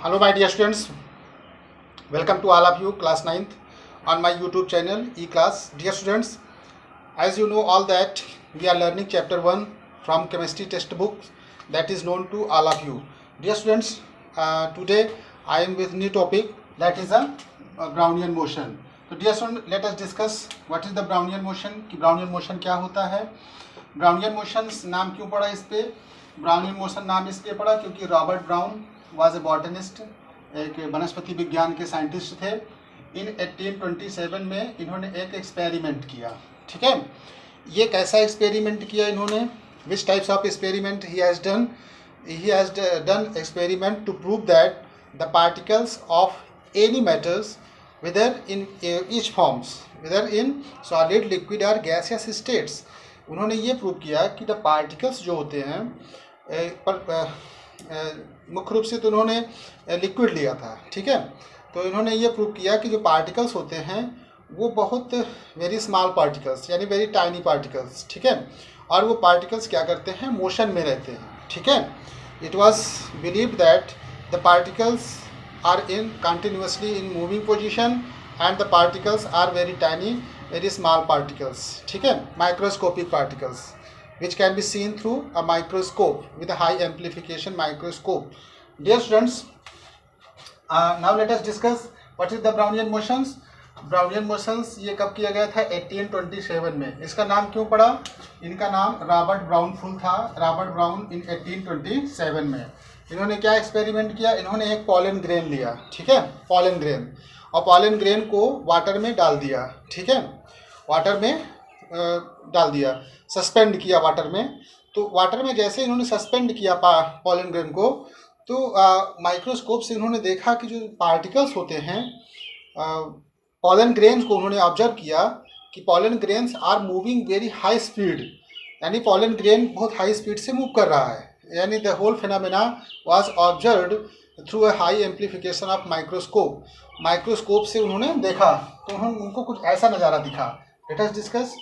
Hello my dear students, welcome to all of you class 9th on my YouTube channel E-Class. Dear students, as you know all that we are learning chapter 1 from chemistry textbook that is known to all of you. Dear students, today I am with new topic that is a Brownian motion. So dear students, let us discuss what is the Brownian motion कि Brownian motion क्या होता है. Brownian motion नाम क्यों पड़ा इस पे? Brownian motion नाम इसलिए पड़ा क्योंकि Robert brown was a botanist, एक वनस्पति विज्ञान के साइंटिस्ट थे. इन 1827 में इन्होंने एक एक्सपेरिमेंट किया. ठीक है, ये कैसा एक्सपेरिमेंट किया इन्होंने? Which types of experiment he has done experiment to prove that the particles of any matters whether in each forms whether in solid, liquid और गैसियस स्टेट्स. उन्होंने ये प्रूव किया कि द पार्टिकल्स जो होते हैं मुख्य रूप से तो उन्होंने लिक्विड लिया था. ठीक है, तो इन्होंने ये प्रूव किया कि जो पार्टिकल्स होते हैं वो बहुत वेरी स्मॉल पार्टिकल्स यानी वेरी टाइनी पार्टिकल्स. ठीक है, और वो पार्टिकल्स क्या करते हैं? मोशन में रहते हैं. ठीक है, it was believed that the particles are in continuously in moving position and the particles are very tiny, very small particles. ठीक है, microscopic particles which can be seen through a microscope with a high amplification microscope. Dear students, now let us discuss what is the Brownian motions. Brownian motions ये कब किया गया था? 1827 में. इसका नाम क्यों पड़ा? इनका नाम रॉबर्ट ब्राउन फुल था. रॉबर्ट ब्राउन इन 1827 में इन्होंने क्या एक्सपेरिमेंट किया? इन्होंने एक पॉलन ग्रेन लिया. ठीक है, पॉलन ग्रेन, और पॉलन ग्रेन को वाटर में डाल दिया. ठीक है, वाटर में डाल दिया, सस्पेंड किया वाटर में. तो वाटर में जैसे इन्होंने सस्पेंड किया पॉलन ग्रेन को, तो माइक्रोस्कोप से इन्होंने देखा कि जो पार्टिकल्स होते हैं पॉलन ग्रेन्स को उन्होंने ऑब्जर्व किया कि pollen grains are moving very high speed, यानी पॉलन ग्रेन बहुत हाई स्पीड से मूव कर रहा है. यानी the whole phenomena was observed through a high amplification of microscope. Microscope से उन्होंने देखा तो उनको कुछ ऐसा नज़ारा दिखा. Let us discuss.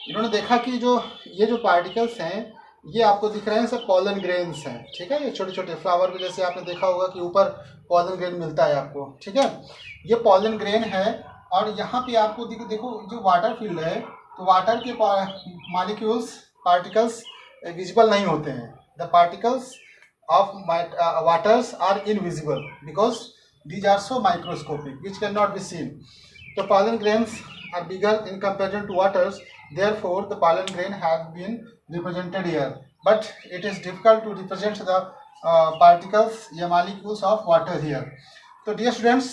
इन्होंने देखा कि ये जो पार्टिकल्स हैं ये आपको दिख रहे हैं सब पॉलन ग्रेन्स हैं. ठीक है, ये छोटे छोटे फ्लावर में जैसे आपने देखा होगा कि ऊपर पॉलन ग्रेन मिलता है आपको. ठीक है, ये पॉलन ग्रेन है और यहाँ पे आपको देखो जो वाटर फील्ड है तो वाटर के मॉलिक्यूल्स पार्टिकल्स विजिबल नहीं होते हैं. The particles of waters are invisible because these are so microscopic which can not be seen. तो pollen grains are bigger in comparison to waters, therefore the pollen grain have been represented here, but it is difficult to represent the particles या molecules of water here. तो dear students,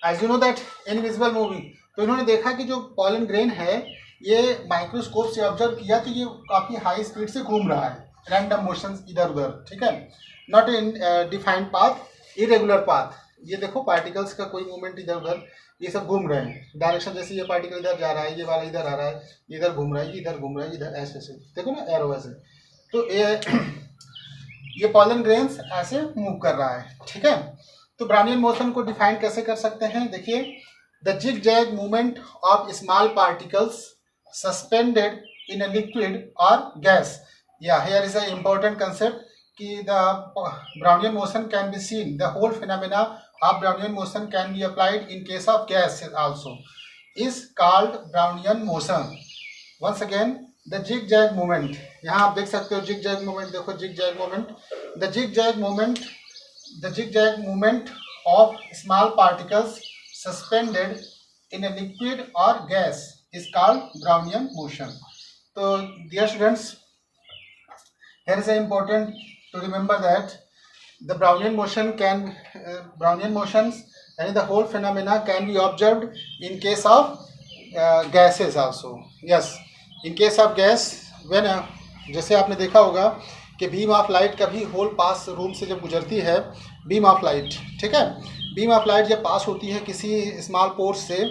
as you know that invisible moving, तो इन्होंने देखा कि जो pollen grain है ये microscope से ऑब्जर्व किया तो ये काफ़ी हाई स्पीड से घूम रहा है, रैंडम मोशंस इधर उधर. ठीक है, not in defined path, irregular path. ये देखो पार्टिकल्स का कोई मूवमेंट इधर उधर, ये सब घूम रहे हैं. डायरेक्शन जैसे ये पार्टिकल इधर जा रहा है, ये वाला इधर आ रहा है, इधर घूम रहा है, ये इधर घूम रहा है, इधर ऐसे ऐसे देखो ना एरो ऐसे. तो ये पॉलन ग्रेन्स ऐसे मूव कर रहा है. ठीक है, तो ब्राउनियन मोशन को डिफाइन कैसे कर सकते हैं? देखिए, the zig zag movement of small particles suspended in a liquid और गैस. या here is a important concept कि the Brownian motion can be seen. The whole phenomena of Brownian motion can be applied in case of gas also. Is called Brownian motion. Once again, the zigzag movement. यहाँ आप देख सकते हो zigzag movement. देखो zigzag movement. The zigzag movement of small particles suspended in a liquid or gas is called Brownian motion. तो dear students, here is an important to remember that the Brownian motions and the whole phenomena can be observed in case of gases also. Yes, in case of gas, when जैसे आपने देखा होगा कि beam of light कभी whole पास room से जब गुजरती है, बीम ऑफ लाइट. ठीक है, बीम ऑफ लाइट जब पास होती है किसी स्मॉल पोर्स से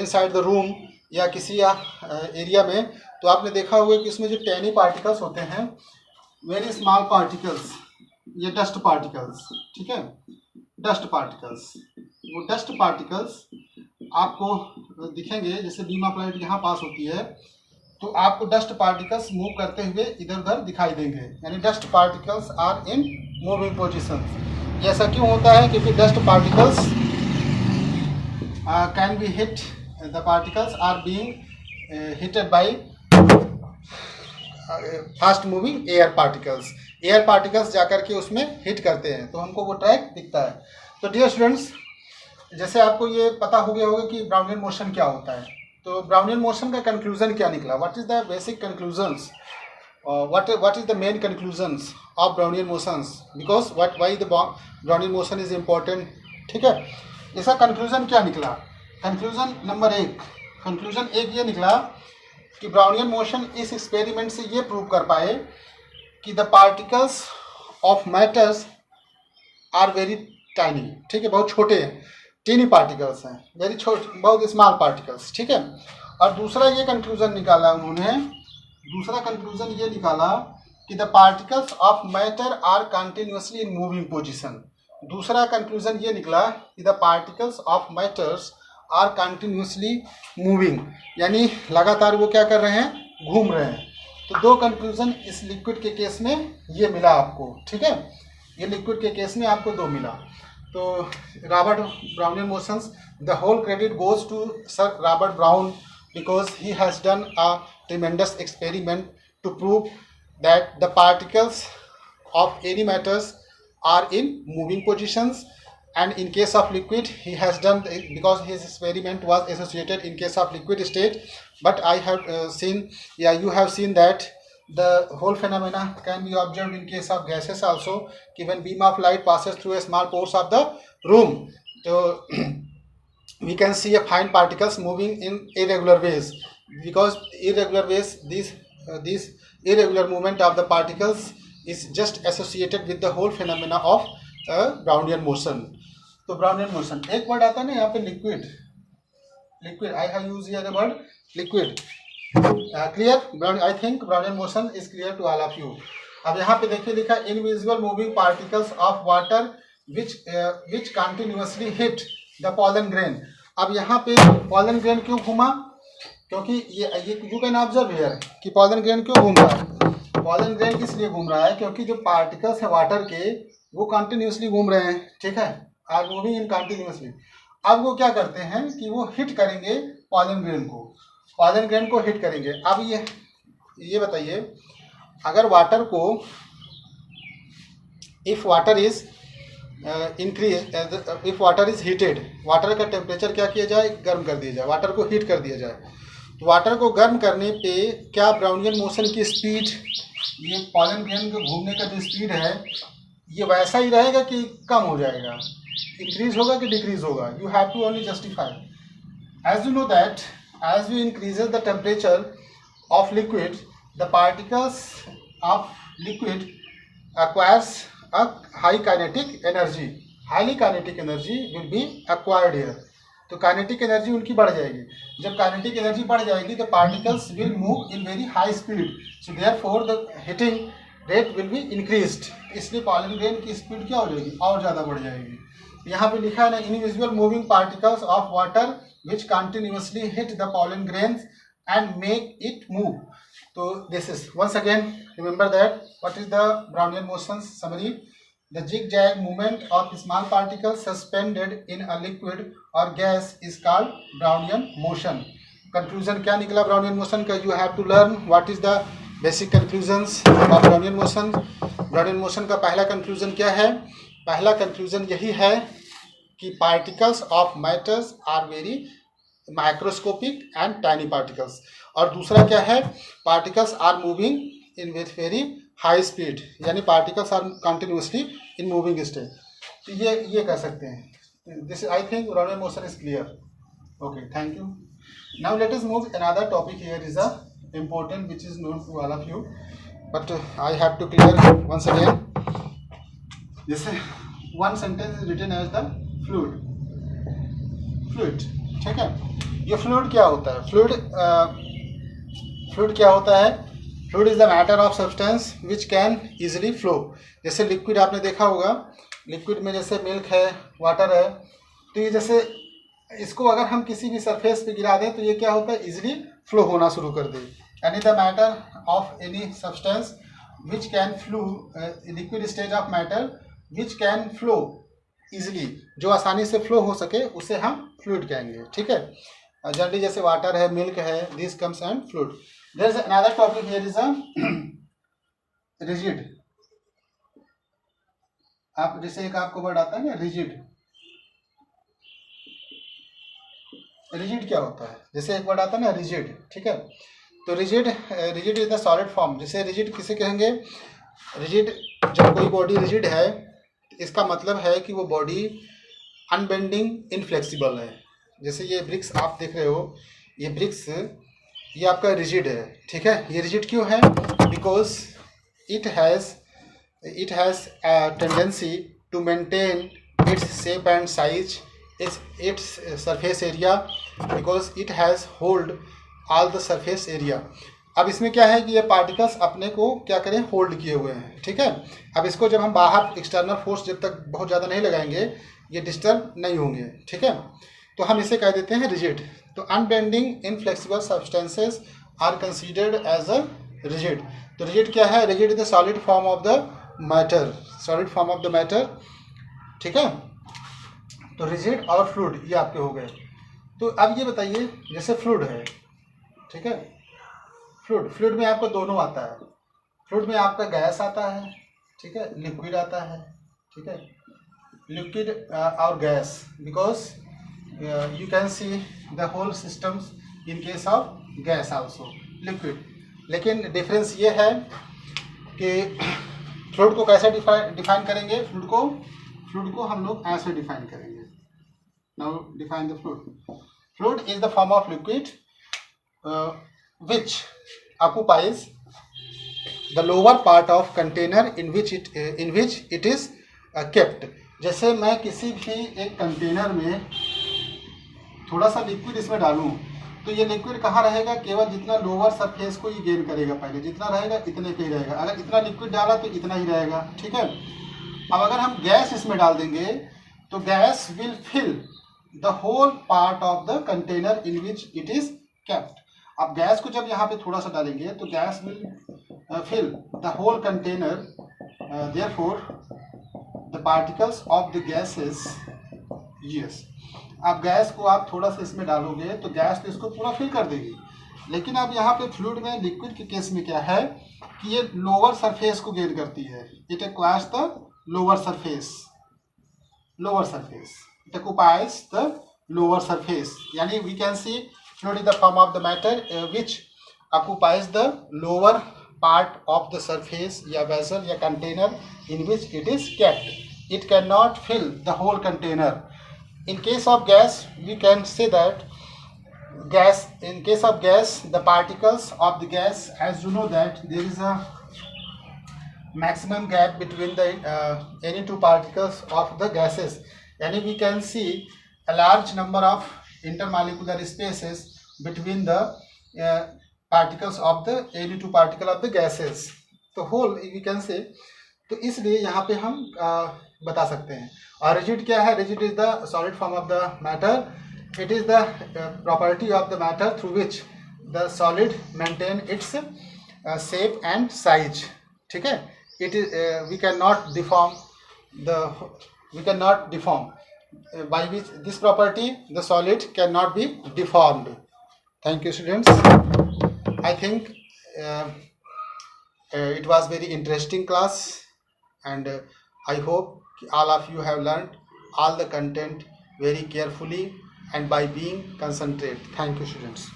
इनसाइड द रूम या किसी एरिया में, तो आपने देखा होगा कि इसमें जो टैनी पार्टिकल्स होते हैं, वेरी स्मॉल पार्टिकल्स, ये डस्ट पार्टिकल्स. ठीक है, डस्ट पार्टिकल्स, वो डस्ट पार्टिकल्स आपको दिखेंगे जैसे बीम ऑफ लाइट यहाँ पास होती है तो आपको डस्ट पार्टिकल्स मूव करते हुए इधर उधर दिखाई देंगे. यानी dust particles are in moving position. ये ऐसा क्यों होता है? क्योंकि dust particles can be hit, the particles are being hitted by fast moving air particles. Air particles जाकर के उसमें हिट करते हैं तो हमको वो ट्रैक दिखता है। तो डियर स्टूडेंट्स, जैसे आपको ये पता हो गया होगा कि ब्राउनियन मोशन क्या होता है, तो ब्राउनियन मोशन का कंक्लूजन क्या निकला? What is the basic conclusions, what is the main conclusions of Brownian motions, because why the Brownian motion is important? ठीक है, इसका कंक्लूजन क्या निकला? कंक्लूजन नंबर 1, कंक्लूजन 1 ये निकला कि ब्राउनियन मोशन इस एक्सपेरिमेंट से ये प्रूव कर पाए कि the particles of matters are very tiny. ठीक है, बहुत छोटे हैं, टीनी पार्टिकल्स हैं, वेरी छोटे, बहुत स्मॉल पार्टिकल्स। ठीक है, और दूसरा ये कंक्लूजन निकाला उन्होंने, दूसरा कंक्लूजन ये निकाला कि the particles of matter are continuously in moving position. दूसरा कंक्लूजन ये निकला कि the particles of matters are continuously moving, यानी लगातार वो क्या कर रहे हैं? घूम रहे हैं। तो 2 कंक्लूजन इस लिक्विड के केस में ये मिला आपको। ठीक है, ये लिक्विड के केस में आपको 2 मिला। तो Robert Brownian motions, the whole credit goes to sir Robert Brown because he has done a tremendous experiment to prove that the particles of any matters are in moving positions, and in case of liquid he has done, because his experiment was associated in case of liquid state, but I have seen, yeah, you have seen that the whole phenomena can be observed in case of gases also, when beam of light passes through a small pores of the room. So we can see a fine particles moving in irregular ways, because irregular ways, these irregular movement of the particles is just associated with the whole phenomena of Brownian motion. तो Brownian motion, एक word आता है ना यहाँ पे, liquid, liquid, I have used here the word liquid. Clear? I think Brownian motion is clear to all of you. अब यहाँ पे देखिए लिखा invisible moving particles of water which continuously hit the pollen grain. अब यहाँ पे pollen grain क्यों घूमा? क्योंकि ये यू कैन ऑब्जर्व हियर कि पॉलन ग्रेन क्यों घूम रहा है। पॉलन ग्रेन इसलिए घूम रहा है क्योंकि जो पार्टिकल्स है वाटर के वो कंटिन्यूसली घूम रहे हैं। ठीक है, आर मूविंग इन कंटिन्यूसली। अब वो क्या करते हैं कि वो हिट करेंगे पॉलन ग्रेन को, पॉलन ग्रेन को हिट करेंगे। अब ये बताइए, अगर वाटर को, if water is increase, if water is heated, water का टेम्परेचर क्या किया जाए? गर्म कर दिया जाए, वाटर को हीट कर दिया जाए। तो वाटर को गर्म करने पे क्या ब्राउनियन मोशन की स्पीड, ये पॉलन ग्रेन के घूमने का जो स्पीड है, ये वैसा ही रहेगा कि कम हो जाएगा? इंक्रीज होगा कि डिक्रीज होगा? You have to only justify. As you know that as you increases the temperature of liquid, the particles of liquid acquires a high kinetic energy, highly kinetic energy will be acquired here. तो kinetic energy उनकी बढ़ जाएगी। जब kinetic energy बढ़ जाएगी तो particles will move in very high speed, so therefore the hitting rate will be increased. इसलिए pollen grain की स्पीड क्या हो जाएगी? और ज़्यादा बढ़ जाएगी। यहाँ पे लिखा है ना, invisible moving particles of water which continuously hit the pollen grains and make it move. So this is, once again remember that what is the Brownian motions summary? The zigzag movement of small particles suspended in a liquid or gas is called Brownian motion. Conclusion क्या निकला Brownian motion का? You have to learn what is the basic conclusions of Brownian motion. Brownian motion का पहला conclusion क्या है? पहला conclusion यही है कि particles of matters are very microscopic and tiny particles. और दूसरा क्या है? Particles are moving in with very high speed, यानी particles are continuously in moving state. तो ये कह सकते हैं। This I think Brownian motion is clear. Okay, thank you. Now let us move another topic here is a important which is known to all of you, but I have to clear once again. जैसे one sentence is written as the fluid, fluid. ठीक है, ये fluid क्या होता है? Fluid क्या होता है? Fluid is the matter of substance which can easily flow. जैसे लिक्विड आपने देखा होगा, लिक्विड में जैसे मिल्क है, वाटर है, तो ये जैसे इसको अगर हम किसी भी सरफेस पे गिरा दें तो ये क्या होता है? इजिली फ्लो होना शुरू कर दे। यानी the matter of any substance which can flow, liquid stage of matter which can flow easily, जो आसानी से फ्लो हो सके उसे हम फ्लूइड कहेंगे, ठीक है। जनरली जैसे वाटर है, मिल्क है, this comes and fluid. There is another topic here is a rigid. आप जैसे एक आपको वर्ड आता है ना रिजिड, रिजिड क्या होता है, जैसे एक वर्ड आता है ना रिजिड, ठीक है। तो rigid is the solid form. जैसे रिजिड किसे कहेंगे, रिजिड जब कोई बॉडी रिजिड है इसका मतलब है कि वो बॉडी अनबेंडिंग इनफ्लेक्सिबल है। जैसे ये ब्रिक्स आप देख रहे हो, ये ब्रिक्स ये आपका रिजिड है, ठीक है। ये रिजिड क्यों है, because it has tendency to maintain its shape and size, its surface area, because it has hold all the surface area। अब इसमें क्या है कि ये पार्टिकल्स अपने को क्या करें, होल्ड किए हुए हैं, ठीक है। अब इसको जब हम बाहर एक्सटर्नल फोर्स जब तक बहुत ज़्यादा नहीं लगाएंगे ये डिस्टर्ब नहीं होंगे, ठीक है। तो हम इसे कह देते हैं रिजिड। तो unbending inflexible substances are considered as a rigid. तो रिजिड क्या है, rigid is the solid form of the matter, solid form of the matter, ठीक है। तो रिजिड और फ्लूइड ये आपके हो गए। तो अब ये बताइए जैसे फ्लूइड है, ठीक है, फ्लूइड में आपको दोनों आता है। फ्लूइड में आपका गैस आता है, ठीक है, लिक्विड आता है, ठीक है, लिक्विड और gas, because you can see the whole systems in case of gas also liquid. लेकिन डिफरेंस ये है कि फ्लूइड को कैसे डिफाइन करेंगे, फ्लूइड को हम लोग ऐसे डिफाइन करेंगे। Now define the fluid. Fluid is the form of liquid which occupies the lower part of container in which it is kept। जैसे मैं किसी भी एक कंटेनर में थोड़ा सा लिक्विड इसमें डालूं तो ये लिक्विड कहाँ रहेगा, केवल जितना लोअर सरफेस को ये गेन करेगा, पहले जितना रहेगा इतने पे ही रहेगा। अगर इतना लिक्विड डाला तो इतना ही रहेगा, ठीक है। अब अगर हम गैस इसमें डाल देंगे तो gas will fill the whole part of the container in which it is kept। अब गैस को जब यहाँ पे थोड़ा सा डालेंगे तो gas will fill the whole container, therefore the particles of the gases, yes। अब गैस को आप थोड़ा सा इसमें डालोगे तो गैस तो इसको पूरा फिल कर देगी। लेकिन अब यहाँ पे फ्लूइड में, लिक्विड के केस में क्या है कि ये लोअर सरफेस को गेन करती है, it acquires the lower surface, it occupies the lower surface। यानी we can see fluid is the form of the matter which occupies the lower part of the surface या vessel या container in which it is kept। It cannot fill the whole container। In case of gas we can say that in case of gas the particles of the gas, as you know that there is a maximum gap between the any two particles of the gases, यानी we can see a large number of intermolecular spaces between the particles of the any two particle of the gases। तो whole we can say, तो इसलिए यहाँ पे हम बता सकते हैं। और रिजिड क्या है, rigid is the solid form of the matter, it is the property of the matter through which the solid maintain its shape and size, ठीक है। It is we cannot deform by which this property the solid cannot be deformed। Thank you students। I think it was very interesting class and I hope all of you have learned all the content very carefully and by being concentrate। Thank you students।